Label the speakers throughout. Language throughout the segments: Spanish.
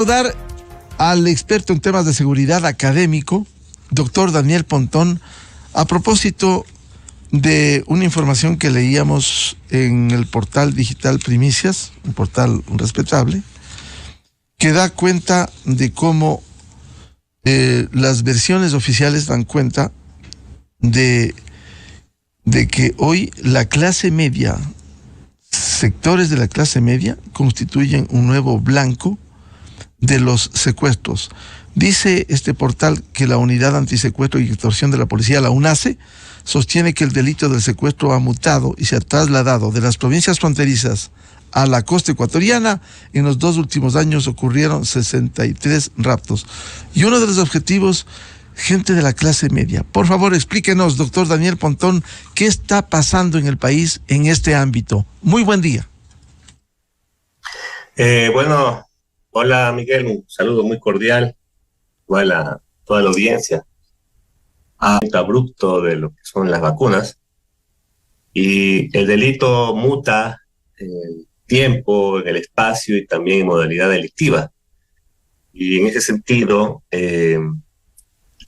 Speaker 1: Saludar al experto en temas de seguridad académico, doctor Daniel Pontón, a propósito de una información que leíamos en el portal digital Primicias, un portal respetable, que da cuenta de cómo las versiones oficiales dan cuenta de que hoy la clase media, sectores de la clase media, constituyen un nuevo blanco de los secuestros. Dice este portal que la Unidad Antisecuestro y Extorsión de la Policía, la UNACE, sostiene que el delito del secuestro ha mutado y se ha trasladado de las provincias fronterizas a la costa ecuatoriana. En los 2 últimos años ocurrieron 63 raptos. Y uno de los objetivos, gente de la clase media. Por favor, explíquenos, doctor Daniel Pontón, qué está pasando en el país en este ámbito. Muy buen día.
Speaker 2: Bueno, hola Miguel, un saludo muy cordial a toda la audiencia. Un abrupto de lo que son las vacunas, y el delito muta en el tiempo, en el espacio y también en modalidad delictiva. Y en ese sentido, el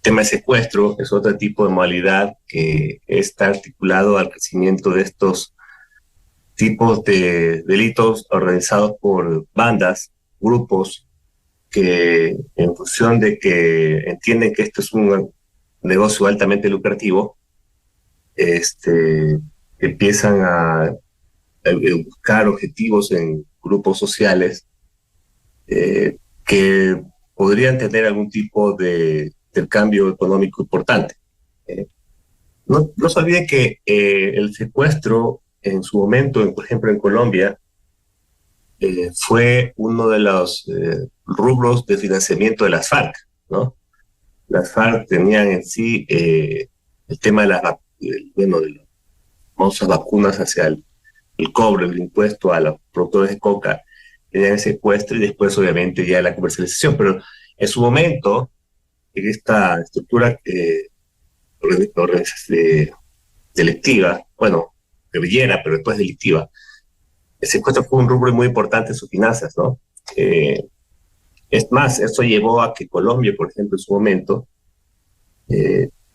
Speaker 2: tema de secuestro es otro tipo de modalidad que está articulado al crecimiento de estos tipos de delitos organizados por bandas, grupos, que en función de que entienden que esto es un negocio altamente lucrativo, empiezan a buscar objetivos en grupos sociales que podrían tener algún tipo de intercambio económico importante. No se olviden que el secuestro en su momento, por ejemplo en Colombia, fue uno de los rubros de financiamiento de las FARC, ¿no? Las FARC tenían en sí el tema de las famosas vacunas hacia el cobro, el impuesto a los productores de coca, tenían el secuestro y después obviamente ya la comercialización. Pero en su momento, en esta estructura delictiva, bueno, guerrillera, pero después delictiva, el secuestro fue un rubro muy importante en sus finanzas, ¿no? Es más, eso llevó a que Colombia, por ejemplo, en su momento,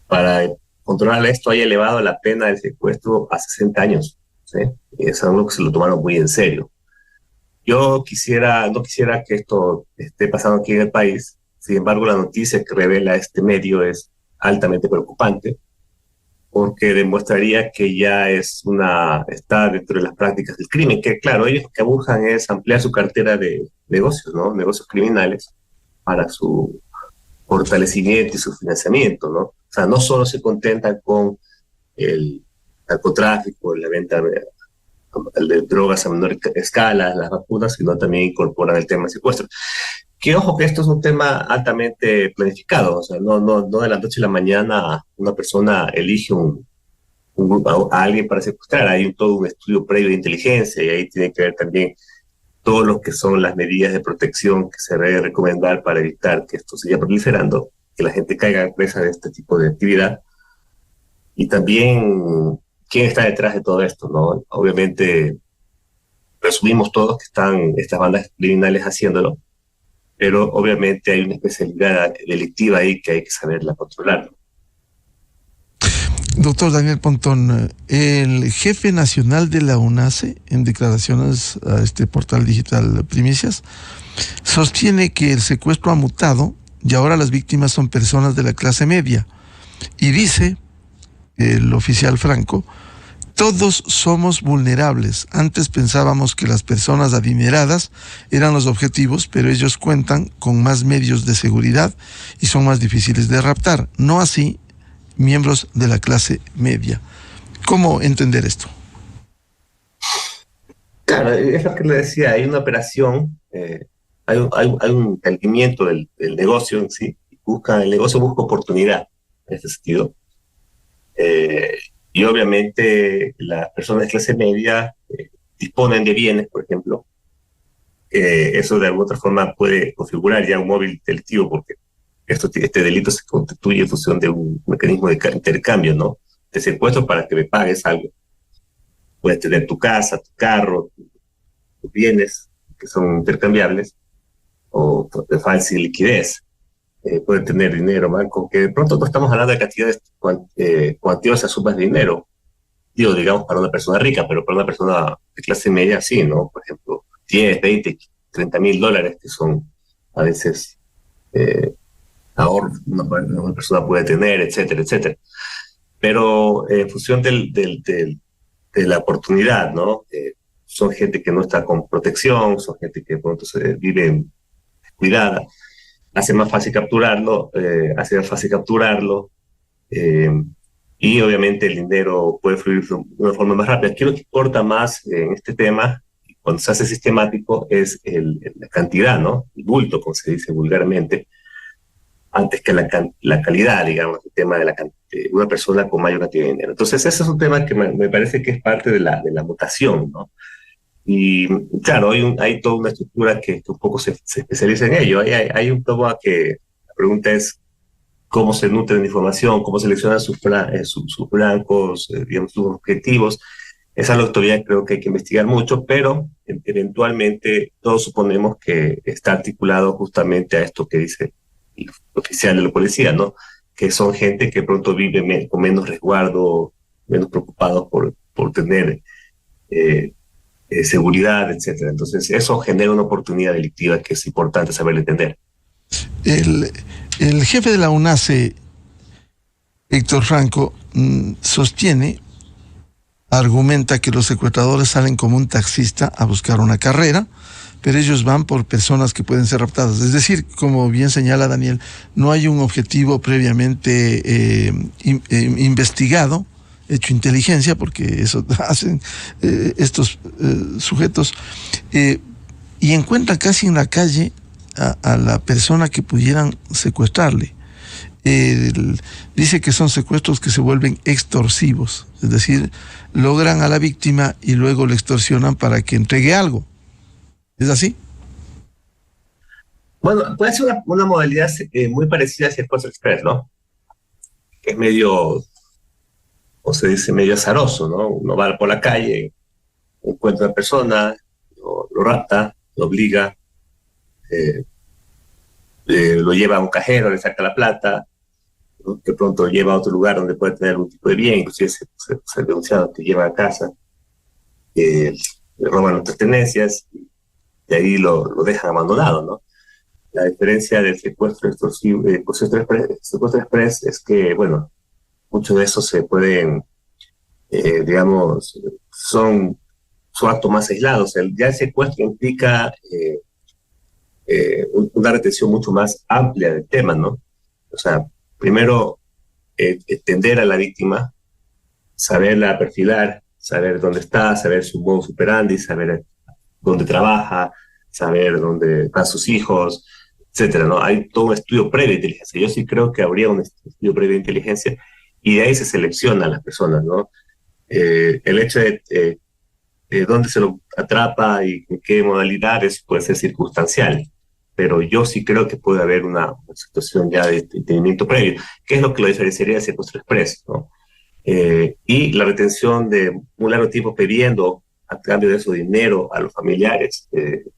Speaker 2: para controlar esto, haya elevado la pena del secuestro a 60 años, ¿sí? Y es algo que se lo tomaron muy en serio. Yo no quisiera que esto esté pasando aquí en el país. Sin embargo, la noticia que revela este medio es altamente preocupante, porque demostraría que ya está dentro de las prácticas del crimen, que claro, ellos lo que buscan es ampliar su cartera de negocios, ¿no? Negocios criminales para su fortalecimiento y su financiamiento, ¿no? O sea, no solo se contentan con el narcotráfico, la venta de drogas a menor escala, las vacunas, sino también incorporan el tema de secuestro. Que ojo que esto es un tema altamente planificado, o sea, no de la noche a la mañana una persona elige a alguien para secuestrar. Hay todo un estudio previo de inteligencia, y ahí tiene que ver también todo lo que son las medidas de protección que se debe recomendar para evitar que esto siga proliferando, que la gente caiga presa de este tipo de actividad. Y también quién está detrás de todo esto, ¿no? Obviamente presumimos todos que están estas bandas criminales haciéndolo, pero obviamente hay una especialidad delictiva ahí que hay que saberla controlar.
Speaker 1: Doctor Daniel Pontón, el jefe nacional de la UNACE, en declaraciones a este portal digital Primicias, sostiene que el secuestro ha mutado y ahora las víctimas son personas de la clase media. Y dice el oficial Franco: todos somos vulnerables. Antes pensábamos que las personas adineradas eran los objetivos, pero ellos cuentan con más medios de seguridad y son más difíciles de raptar. No así miembros de la clase media. ¿Cómo entender esto?
Speaker 2: Claro, es lo que le decía, hay una operación, hay un crecimiento del negocio en sí. El negocio busca oportunidad en ese sentido. Y obviamente las personas de clase media disponen de bienes, por ejemplo. Eso de alguna otra forma puede configurar ya un móvil delictivo, porque este delito se constituye en función de un mecanismo de intercambio, ¿no? De secuestro para que me pagues algo. Puedes tener tu casa, tu carro, tus bienes que son intercambiables, o de fácil liquidez. Pueden tener dinero, banco, que de pronto no estamos hablando de cantidades cuantiosas sumas de dinero, digo, digamos, para una persona rica, pero para una persona de clase media, sí, ¿no? Por ejemplo, 10, 20, 30 mil dólares, que son a veces ahorros que una persona puede tener, etcétera, etcétera. Pero en función de la oportunidad, ¿no? Son gente que no está con protección, son gente que de pronto se vive cuidada, hace más fácil capturarlo, eh, y obviamente el dinero puede fluir de una forma más rápida. Aquí lo que importa más en este tema, cuando se hace sistemático, es la cantidad, ¿no? El bulto, como se dice vulgarmente, antes que la calidad, digamos, el tema de una persona con mayor cantidad de dinero. Entonces, ese es un tema que me parece que es parte de la mutación, ¿no? Y claro, hay toda una estructura que un poco se especializa en ello. Hay un tema que la pregunta es cómo se nutren de información, cómo seleccionan sus blancos, digamos, sus objetivos. Es algo que todavía creo que hay que investigar mucho, pero eventualmente todos suponemos que está articulado justamente a esto que dice el oficial de la policía, ¿no? Que son gente que pronto vive con menos resguardo, menos preocupados por tener seguridad, etcétera. Entonces, eso genera una oportunidad delictiva que es importante saber entender.
Speaker 1: El jefe de la UNACE, Héctor Franco, argumenta que los secuestradores salen como un taxista a buscar una carrera, pero ellos van por personas que pueden ser raptadas. Es decir, como bien señala Daniel, no hay un objetivo previamente investigado, hecho inteligencia, porque eso hacen estos sujetos, y encuentran casi en la calle a la persona que pudieran secuestrarle. Dice que son secuestros que se vuelven extorsivos, es decir, logran a la víctima y luego le extorsionan para que entregue algo. ¿Es así?
Speaker 2: Bueno, puede ser una modalidad muy parecida a Secuestro Express, ¿no? Que es medio, o se dice, medio azaroso, ¿no? Uno va por la calle, encuentra a una persona, lo rapta, lo obliga, lo lleva a un cajero, le saca la plata, ¿no? Que pronto lo lleva a otro lugar donde puede tener algún tipo de bien, inclusive se denunciado que lleva a casa, le roban las pertenencias y de ahí lo dejan abandonado, ¿no? La diferencia del secuestro extorsivo, secuestro express es que, bueno, muchos de esos se pueden, digamos, son actos más aislados. Ya el secuestro implica una retención mucho más amplia del tema, ¿no? O sea, primero, entender a la víctima, saberla perfilar, saber dónde está, saber su modus operandi, saber dónde trabaja, saber dónde van sus hijos, etcétera, ¿no? Hay todo un estudio previo de inteligencia. Yo sí creo que habría un estudio previo de inteligencia y de ahí se selecciona a las personas, ¿no? El hecho de dónde se lo atrapa y en qué modalidades puede ser circunstancial, pero yo sí creo que puede haber una situación ya de entendimiento previo, que es lo que lo diferenciaría de secuestro express, ¿no? Y la retención de un largo tiempo pidiendo a cambio de eso dinero a los familiares,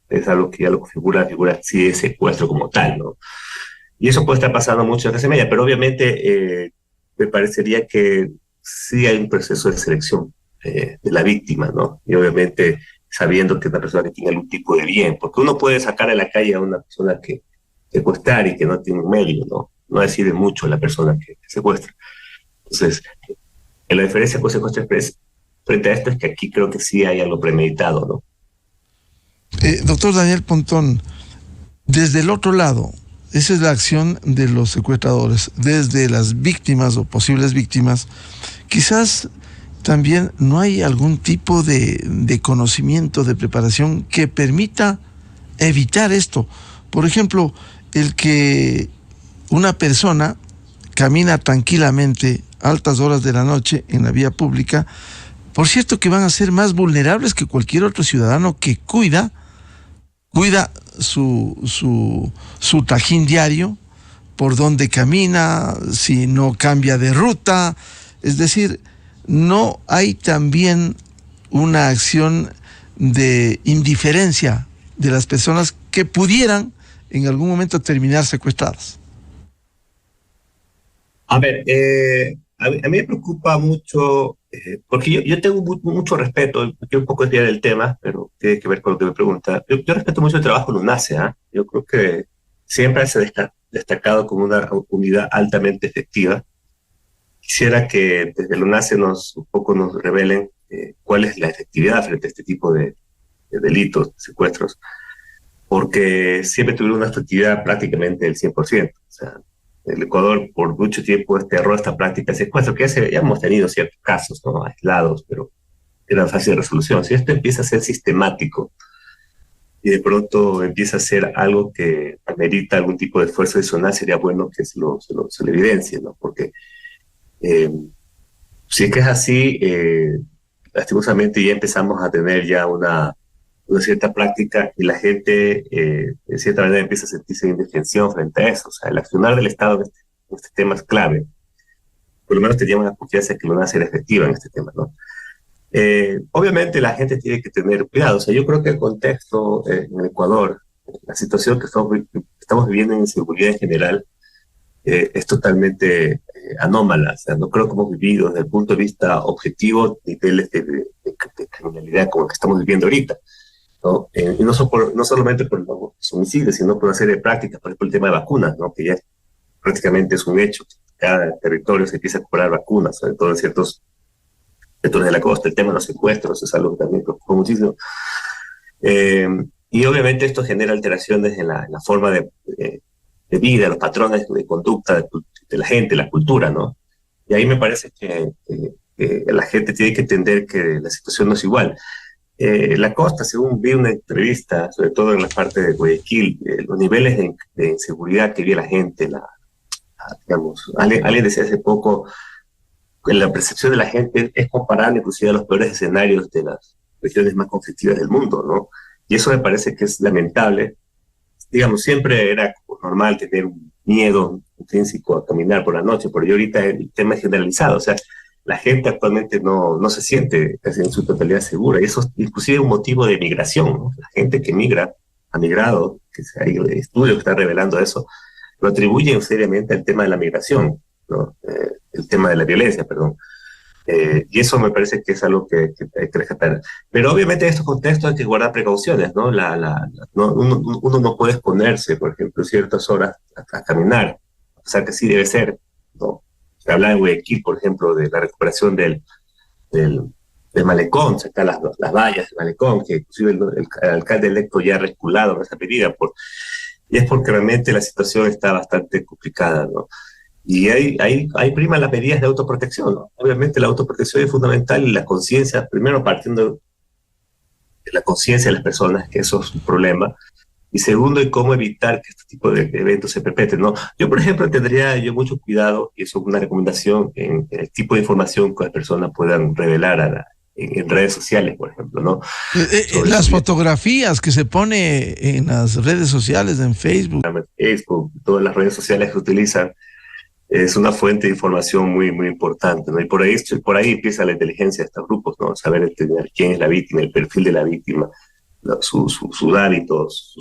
Speaker 2: es algo que ya lo figura sí de secuestro como tal, ¿no? Y eso puede estar pasando mucho en la clase media, pero obviamente me parecería que sí hay un proceso de selección de la víctima, ¿no? Y obviamente sabiendo que es una persona que tiene algún tipo de bien, porque uno puede sacar a la calle a una persona que secuestrar y que no tiene un medio, ¿no? No decide mucho la persona que secuestra. Entonces, la diferencia con secuestro express frente a esto es que aquí creo que sí hay algo premeditado, ¿no?
Speaker 1: Doctor Daniel Pontón, desde el otro lado, esa es la acción de los secuestradores, desde las víctimas o posibles víctimas, quizás también no hay algún tipo de conocimiento, de preparación que permita evitar esto. Por ejemplo, el que una persona camina tranquilamente altas horas de la noche en la vía pública, por cierto que van a ser más vulnerables que cualquier otro ciudadano que cuida su trajín diario, por donde camina, si no cambia de ruta. Es decir, no hay también una acción de indiferencia de las personas que pudieran en algún momento terminar secuestradas?
Speaker 2: A ver, a mí me preocupa mucho, porque yo tengo mucho respeto, quiero un poco desviar del tema, pero tiene que ver con lo que me pregunta. Yo respeto mucho el trabajo de UNACE, ¿ah? Yo creo que siempre se ha destacado como una unidad altamente efectiva. Quisiera que desde el UNACE un poco nos revelen cuál es la efectividad frente a este tipo de delitos, secuestros, porque siempre tuvieron una efectividad prácticamente del 100%. O sea, el Ecuador por mucho tiempo error esta práctica de secuestro, que ya hemos tenido ciertos casos, ¿no?, aislados, pero eran fácil de resolución. Si esto empieza a ser sistemático y de pronto empieza a ser algo que amerita algún tipo de esfuerzo adicional, sería bueno que se lo evidencie, ¿no? Porque si es que es así, lastimosamente ya empezamos a tener ya una cierta práctica y la gente, de cierta manera, empieza a sentirse indefensión frente a eso. O sea, el accionar del Estado en este tema es clave. Por lo menos teníamos la confianza de que lo van a ser efectiva en este tema, ¿no? Obviamente la gente tiene que tener cuidado. O sea, yo creo que el contexto en Ecuador, la situación que estamos viviendo en inseguridad en general, es totalmente anómala. O sea, no creo que hemos vivido desde el punto de vista objetivo niveles de criminalidad como el que estamos viviendo ahorita, ¿no? Y no solamente por los homicidios, sino por una serie de prácticas, por ejemplo el tema de vacunas, ¿no?, que ya prácticamente es un hecho. Cada territorio se empieza a cobrar vacunas, sobre todo en ciertos sectores de la costa. El tema de los secuestros es algo que también preocupa muchísimo. Y obviamente esto genera alteraciones en la forma de vida, los patrones de conducta de la gente, la cultura, ¿no? Y ahí me parece que la gente tiene que entender que la situación no es igual. La costa, según vi una entrevista, sobre todo en la parte de Guayaquil, los niveles de inseguridad que vive la gente, digamos, alguien decía hace poco que la percepción de la gente es comparable inclusive a los peores escenarios de las regiones más conflictivas del mundo, ¿no? Y eso me parece que es lamentable. Digamos, siempre era normal tener un miedo intrínseco a caminar por la noche, pero yo ahorita el tema es generalizado. O sea, la gente actualmente no se siente casi en su totalidad segura, y eso es inclusive un motivo de migración, ¿no? La gente que migra, ha migrado, que hay estudios que están revelando eso, lo atribuyen seriamente al tema de la migración, ¿no? El tema de la violencia, perdón. Y eso me parece que es algo que hay que rescatar. Pero obviamente en estos contextos hay que guardar precauciones, ¿no? Uno no puede exponerse, por ejemplo, ciertas horas a caminar, o sea que sí debe ser, ¿no? Se habla en Guayaquil, por ejemplo, de la recuperación del malecón, sacar las vallas del malecón, que inclusive el alcalde electo ya ha reculado en esa medida, y es porque realmente la situación está bastante complicada, ¿no? Y hay prima las medidas de autoprotección, ¿no? Obviamente la autoprotección es fundamental y la conciencia, primero partiendo de la conciencia de las personas, que eso es un problema, y segundo, en cómo evitar que este tipo de eventos se perpetren, ¿no? Yo, por ejemplo, tendría mucho cuidado, y eso es una recomendación, en el tipo de información que las personas puedan revelar en redes sociales, por ejemplo, ¿no?
Speaker 1: Las fotografías que se pone en las redes sociales, en Facebook.
Speaker 2: Facebook, todas las redes sociales que utilizan, es una fuente de información muy, muy importante, ¿no? Y por ahí empieza la inteligencia de estos grupos, ¿no? Saber entender quién es la víctima, el perfil de la víctima, sus hábitos,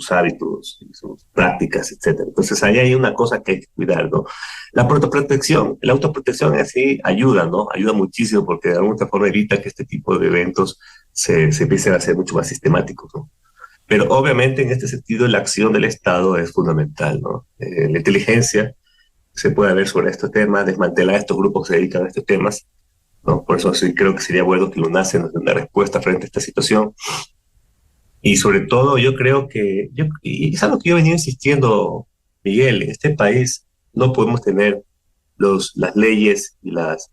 Speaker 2: sus prácticas, etc. Entonces ahí hay una cosa que hay que cuidar, ¿no? La autoprotección así ayuda, ¿no? Ayuda muchísimo porque de alguna forma evita que este tipo de eventos se empiecen a hacer mucho más sistemáticos, ¿no? Pero obviamente en este sentido la acción del Estado es fundamental, ¿no? La inteligencia se puede ver sobre estos temas, desmantelar estos grupos que se dedican a estos temas, ¿no? Por eso sí creo que sería bueno que la UNACE nos dé una respuesta frente a esta situación. Y sobre todo yo creo que, y es algo que yo he venido insistiendo, Miguel, en este país no podemos tener las leyes y las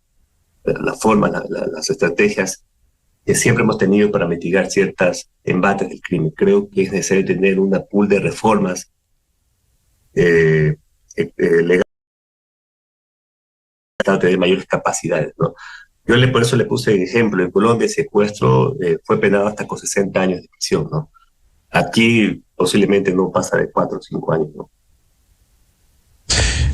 Speaker 2: formas, las estrategias que siempre hemos tenido para mitigar ciertos embates del crimen. Creo que es necesario tener una pool de reformas legales para tener mayores capacidades, ¿no? Por eso le puse el ejemplo, en Colombia el secuestro fue penado hasta con 60 años de prisión, ¿no? Aquí posiblemente no pasa de 4 o 5 años, ¿no?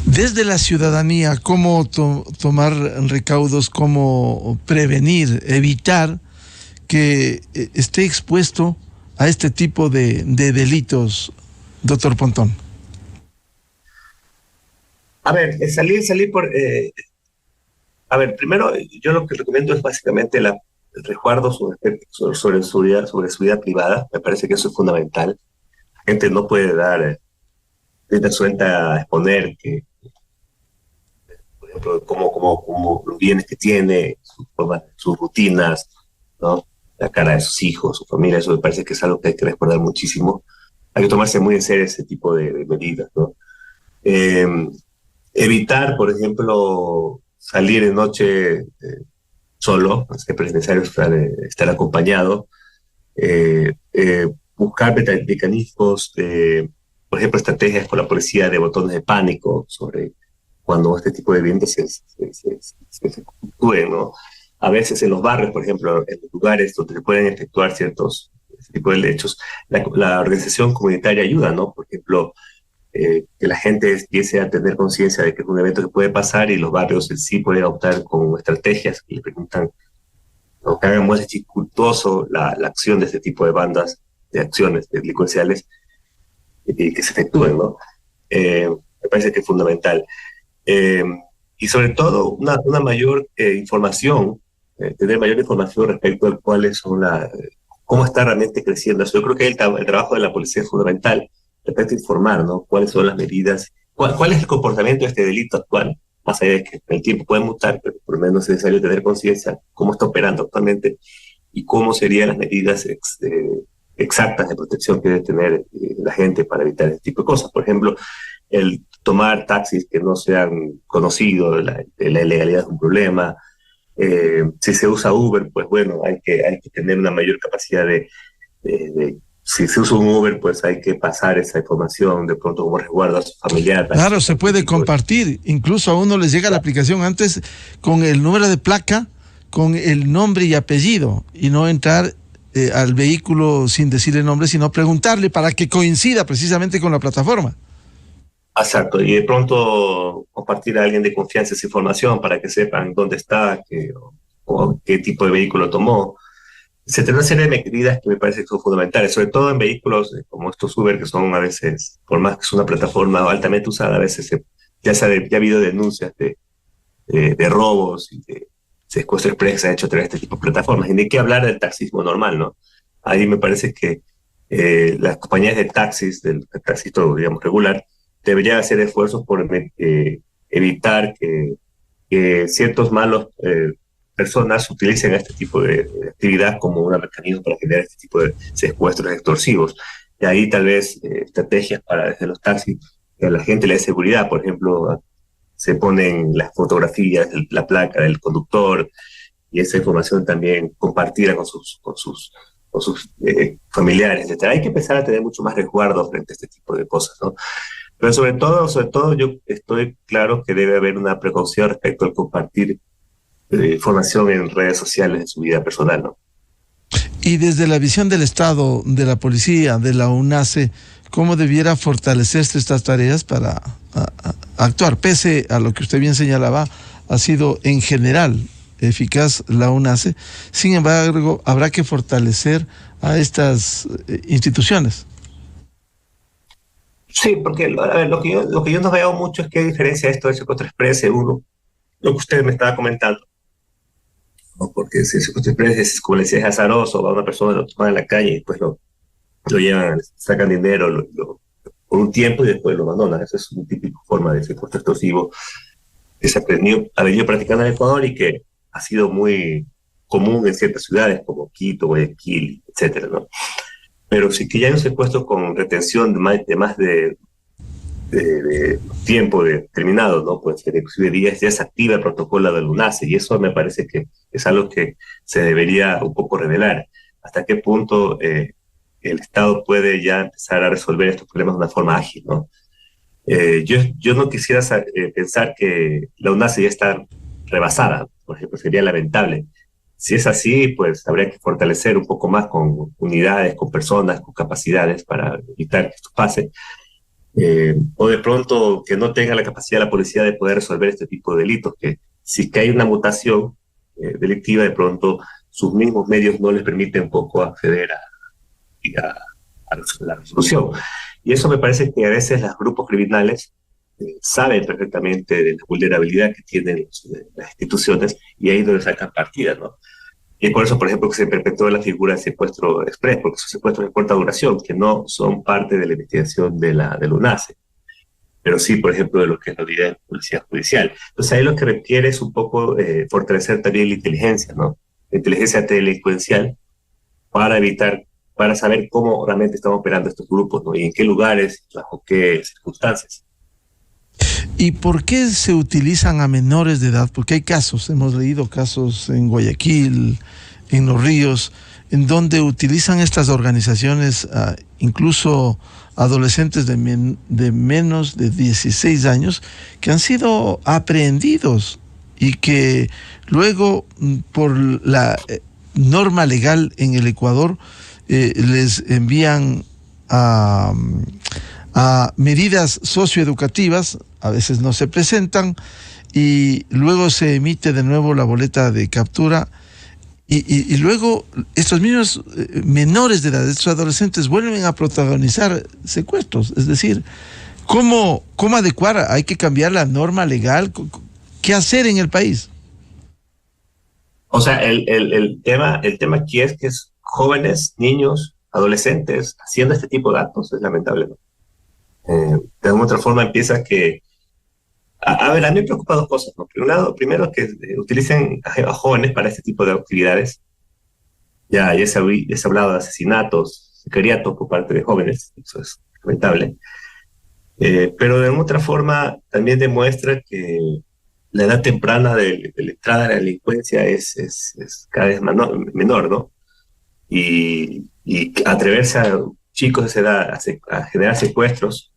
Speaker 1: Desde la ciudadanía, ¿cómo tomar recaudos, cómo prevenir, evitar que esté expuesto a este tipo de delitos, doctor Pontón?
Speaker 2: A ver, salir por... a ver, primero, yo lo que recomiendo es básicamente el resguardo sobre su vida privada. Me parece que eso es fundamental. La gente no puede dar rienda suelta a exponer que, por ejemplo, cómo los bienes que tiene, sus rutinas, ¿no? La cara de sus hijos, su familia. Eso me parece que es algo que hay que resguardar muchísimo. Hay que tomarse muy en serio ese tipo de medidas, ¿no? Eh, Evitar, por ejemplo, salir de noche solo, siempre es necesario estar acompañado. Buscar mecanismos, por ejemplo, estrategias con la policía de botones de pánico sobre cuando este tipo de eventos se efectúen, ¿no? A veces en los barrios, por ejemplo, en los lugares donde se pueden efectuar ciertos ese tipo de hechos, la organización comunitaria ayuda, ¿no? Por ejemplo, que la gente empiece a tener conciencia de que es un evento que puede pasar y los barrios en sí pueden optar con estrategias que le permitan o que hagan más dificultoso la acción de este tipo de bandas, de acciones delincuenciales y que se efectúen, ¿no? Me parece que es fundamental. Eh, y sobre todo una mayor información, tener mayor información respecto a cuáles son cómo está realmente creciendo eso. Yo creo que el trabajo de la policía es fundamental respecto a informar, ¿no? Cuáles son las medidas, cuál es el comportamiento de este delito actual, más allá de que el tiempo puede mutar, pero por lo menos es necesario tener conciencia cómo está operando actualmente y cómo serían las medidas exactas de protección que debe tener la gente para evitar este tipo de cosas. Por ejemplo, el tomar taxis que no sean conocidos, la ilegalidad es un problema. Si se usa Uber, pues bueno, hay que tener una mayor capacidad si se usa un Uber, pues hay que pasar esa información de pronto como resguardo a su familiar.
Speaker 1: Claro, se puede compartir. Incluso a uno les llega la aplicación antes con el número de placa, con el nombre y apellido, y no entrar al vehículo sin decirle nombre, sino preguntarle para que coincida precisamente con la plataforma.
Speaker 2: Exacto, y de pronto compartir a alguien de confianza esa información para que sepan dónde está, o qué tipo de vehículo tomó. Se tiene una serie de medidas que me parece que son fundamentales, sobre todo en vehículos como estos Uber, que son a veces, por más que es una plataforma altamente usada, a veces ya ha habido denuncias de robos y de secuestro express que se han hecho a través de este tipo de plataformas. Y ni qué hablar del taxismo normal, ¿no? Ahí me parece que las compañías de taxis, del taxista, digamos, regular, deberían hacer esfuerzos por evitar que ciertos malos personas utilicen este tipo de actividad como un mecanismo para generar este tipo de secuestros extorsivos. Y ahí tal vez estrategias para desde los taxis que a la gente le dé seguridad. Por ejemplo, se ponen las fotografías, la placa del conductor y esa información también compartida con sus familiares, etc. Hay que empezar a tener mucho más resguardo frente a este tipo de cosas, ¿no? Pero sobre todo, yo estoy claro que debe haber una precaución respecto al compartir información en redes sociales de su vida personal, ¿no?
Speaker 1: Y desde la visión del Estado, de la policía, de la UNACE, ¿cómo debiera fortalecerse estas tareas para actuar? Pese a lo que usted bien señalaba, ha sido en general eficaz la UNACE. Sin embargo, habrá que fortalecer a estas instituciones.
Speaker 2: Sí, porque a ver, lo que yo no veo mucho es qué diferencia esto de secuestro express uno, lo que usted me estaba comentando, ¿no? Porque si el secuestro express es, como le decía, es azaroso, va a una persona, lo toman en la calle y después lo llevan, sacan dinero por un tiempo y después lo abandonan. Esa es una típica forma de secuestro extorsivo que ha venido practicando en Ecuador y que ha sido muy común en ciertas ciudades como Quito, Guayaquil, etcétera, ¿no? Pero sí que ya hay un secuestro con retención de más de tiempo determinado, ¿no? Pues que inclusive días ya se activa el protocolo del UNACE y eso me parece que es algo que se debería un poco revelar. ¿Hasta qué punto el Estado puede ya empezar a resolver estos problemas de una forma ágil, ¿no? Yo no quisiera pensar que la UNACE ya está rebasada, por ejemplo, sería lamentable. Si es así, pues habría que fortalecer un poco más con unidades, con personas, con capacidades para evitar que esto pase. O de pronto que no tenga la capacidad la policía de poder resolver este tipo de delitos, que si que hay una mutación delictiva, de pronto sus mismos medios no les permiten un poco acceder a la resolución. Y eso me parece que a veces los grupos criminales saben perfectamente de la vulnerabilidad que tienen las instituciones y ahí es donde sacan partida, ¿no? Y por eso, por ejemplo, que se perpetuó la figura de secuestro express, porque son secuestros de corta duración, que no son parte de la investigación de la UNACE, pero sí, por ejemplo, de lo que es la unidad de policía judicial. Entonces ahí lo que requiere es un poco fortalecer también la inteligencia, ¿no? La inteligencia delincuencial para evitar, para saber cómo realmente están operando estos grupos, ¿no? Y en qué lugares, bajo qué circunstancias.
Speaker 1: ¿Y por qué se utilizan a menores de edad? Porque hay casos, hemos leído casos en Guayaquil, en Los Ríos, en donde utilizan estas organizaciones incluso adolescentes de menos de 16 años que han sido aprehendidos y que luego, por la norma legal en el Ecuador, les envían a medidas socioeducativas, a veces no se presentan, y luego se emite de nuevo la boleta de captura, y luego estos mismos menores de edad, estos adolescentes, vuelven a protagonizar secuestros. Es decir, ¿cómo adecuar? Hay que cambiar la norma legal. ¿Qué hacer en el país?
Speaker 2: O sea, el tema aquí es que es jóvenes, niños, adolescentes haciendo este tipo de actos, es lamentable, ¿no? De alguna otra forma empieza que... A ver, a mí me preocupa dos cosas, ¿no? Por un lado, primero que utilicen a jóvenes para este tipo de actividades. Ya se ha hablado de asesinatos, sicariatos por parte de jóvenes, eso es lamentable. Pero de alguna otra forma también demuestra que la edad temprana de la entrada a la delincuencia es cada vez menor, ¿no? Y atreverse a chicos de esa edad a generar secuestros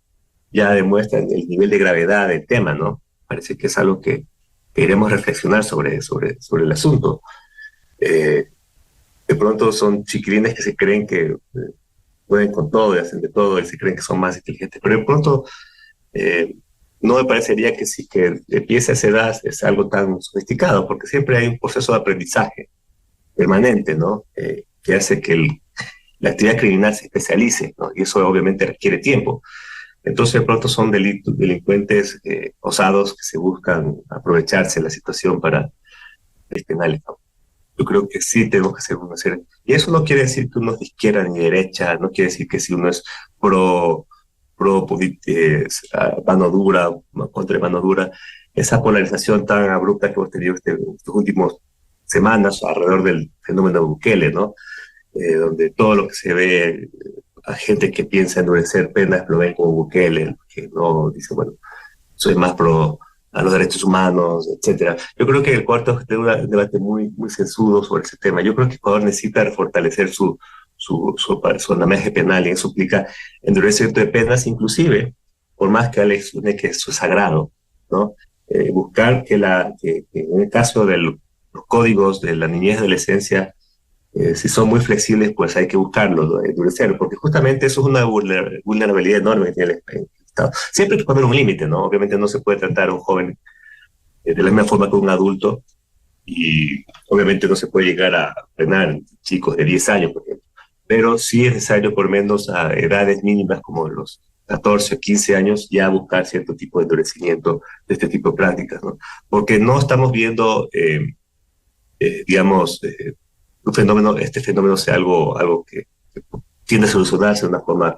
Speaker 2: ya demuestran el nivel de gravedad del tema, ¿no? Parece que es algo que queremos reflexionar sobre el asunto. De pronto son chiquilines que se creen que pueden con todo y hacen de todo y se creen que son más inteligentes, pero de pronto no me parecería que si que empiece a esa edad es algo tan sofisticado, porque siempre hay un proceso de aprendizaje permanente, ¿no? Que hace que la actividad criminal se especialice, ¿no? Y eso obviamente requiere tiempo. Entonces, de pronto son delincuentes osados que se buscan aprovecharse de la situación para penales, ¿no? Yo creo que sí tenemos que hacer una serie. Y eso no quiere decir que uno es de izquierda ni de derecha, no quiere decir que si uno es pro, mano dura, contra mano dura. Esa polarización tan abrupta que hemos tenido estas últimas semanas alrededor del fenómeno de Bukele, ¿no? Donde todo lo que se ve, a gente que piensa endurecer penas lo ven como Bukele, que no dice, bueno, soy más pro a los derechos humanos, etcétera. Yo creo que el cuarto es un debate muy, muy sensudo sobre ese tema. Yo creo que Ecuador necesita fortalecer su andamiaje penal, y eso implica endurecimiento de penas, inclusive, por más que Alex suene que eso es sagrado, ¿no? Buscar que en el caso de los códigos de la niñez y adolescencia, si son muy flexibles, pues hay que buscarlos, ¿no? Endurecer, porque justamente eso es una vulnerabilidad enorme que tiene el Estado. Siempre hay que poner un límite, ¿no? Obviamente no se puede tratar a un joven de la misma forma que un adulto, y obviamente no se puede llegar a frenar chicos de 10 años, por ejemplo, pero sí es necesario por menos a edades mínimas como los 14 o 15 años ya buscar cierto tipo de endurecimiento de este tipo de prácticas, ¿no? Porque no estamos viendo, digamos, este fenómeno sea algo que tiende a solucionarse de una forma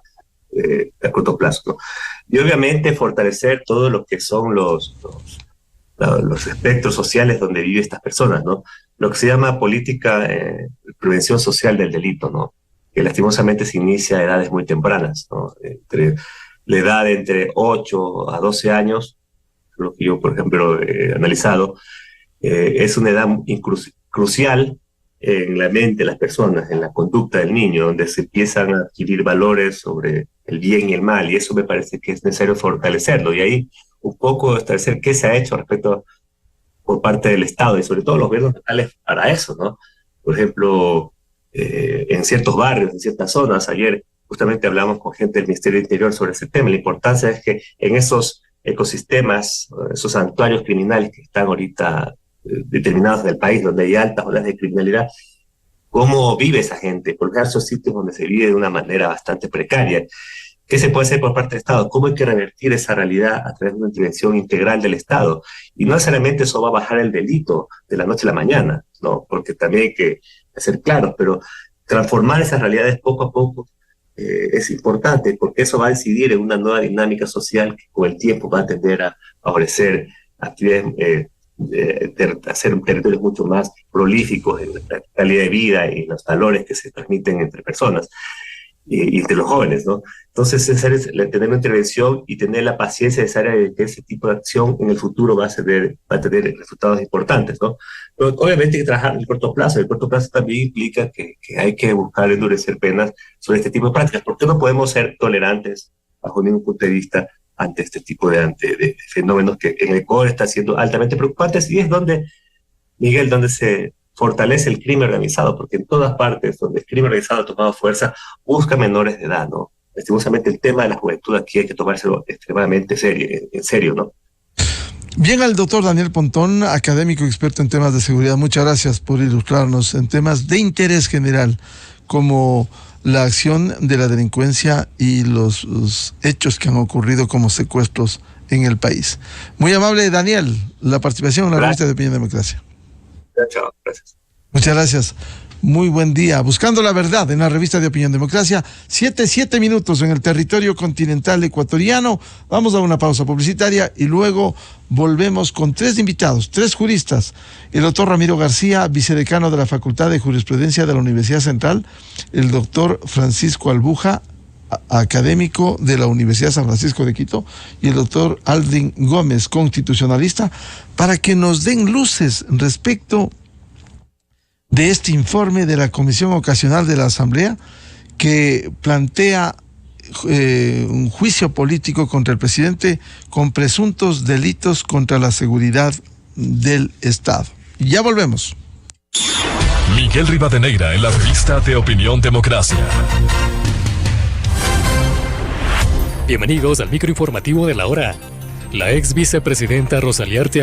Speaker 2: a corto plazo, ¿no? Y obviamente fortalecer todo lo que son los espectros sociales donde viven estas personas, ¿no? Lo que se llama política prevención social del delito, ¿no? Que lastimosamente se inicia a edades muy tempranas, ¿no? La edad entre 8 a 12 años, lo que yo, por ejemplo, he analizado, es una edad crucial en la mente de las personas, en la conducta del niño, donde se empiezan a adquirir valores sobre el bien y el mal, y eso me parece que es necesario fortalecerlo, y ahí un poco establecer qué se ha hecho respecto por parte del Estado, y sobre todo los gobiernos locales para eso, ¿no? Por ejemplo, en ciertos barrios, en ciertas zonas, ayer justamente hablamos con gente del Ministerio del Interior sobre ese tema, la importancia es que en esos ecosistemas, esos santuarios criminales que están ahorita determinados del país, donde hay altas olas de criminalidad, cómo vive esa gente, porque hay esos sitios donde se vive de una manera bastante precaria. ¿Qué se puede hacer por parte del Estado? ¿Cómo hay que revertir esa realidad a través de una intervención integral del Estado? Y no necesariamente eso va a bajar el delito de la noche a la mañana, ¿no? Porque también hay que ser claros, pero transformar esas realidades poco a poco es importante, porque eso va a incidir en una nueva dinámica social que con el tiempo va a tender a favorecer actividades, hacer territorios mucho más prolíficos en la calidad de vida y los valores que se transmiten entre personas y entre los jóvenes, ¿no? Entonces, tener una intervención y tener la paciencia necesaria de que ese tipo de acción en el futuro va a tener resultados importantes, ¿no? Pero obviamente hay que trabajar en el corto plazo. El corto plazo también implica que hay que buscar endurecer penas sobre este tipo de prácticas, porque no podemos ser tolerantes bajo ningún punto de vista ante este tipo de fenómenos que en el Ecuador están siendo altamente preocupantes, y es donde, Miguel, donde se fortalece el crimen organizado, porque en todas partes donde el crimen organizado ha tomado fuerza, busca menores de edad, ¿no? Lastimosamente el tema de la juventud aquí hay que tomárselo extremadamente en serio, ¿no?
Speaker 1: Bien, al doctor Daniel Pontón, académico experto en temas de seguridad, muchas gracias por ilustrarnos en temas de interés general, como la acción de la delincuencia y los hechos que han ocurrido como secuestros en el país. Muy amable, Daniel, la participación en la revista de Opinión Democracia.
Speaker 2: Chao, gracias.
Speaker 1: Muchas gracias. Muy buen día. Buscando la verdad en la revista de Opinión Democracia. 7 minutos en el territorio continental ecuatoriano. Vamos a una pausa publicitaria y luego volvemos con 3 invitados, 3 juristas. El doctor Ramiro García, vicedecano de la Facultad de Jurisprudencia de la Universidad Central. El doctor Francisco Albuja, académico de la Universidad San Francisco de Quito. Y el doctor Aldrin Gómez, constitucionalista, para que nos den luces respecto de este informe de la Comisión Ocasional de la Asamblea, que plantea un juicio político contra el presidente con presuntos delitos contra la seguridad del Estado. Ya volvemos.
Speaker 3: Miguel Rivadeneira en la revista de Opinión Democracia.
Speaker 4: Bienvenidos al microinformativo de la hora. La ex vicepresidenta Rosalía Arteaga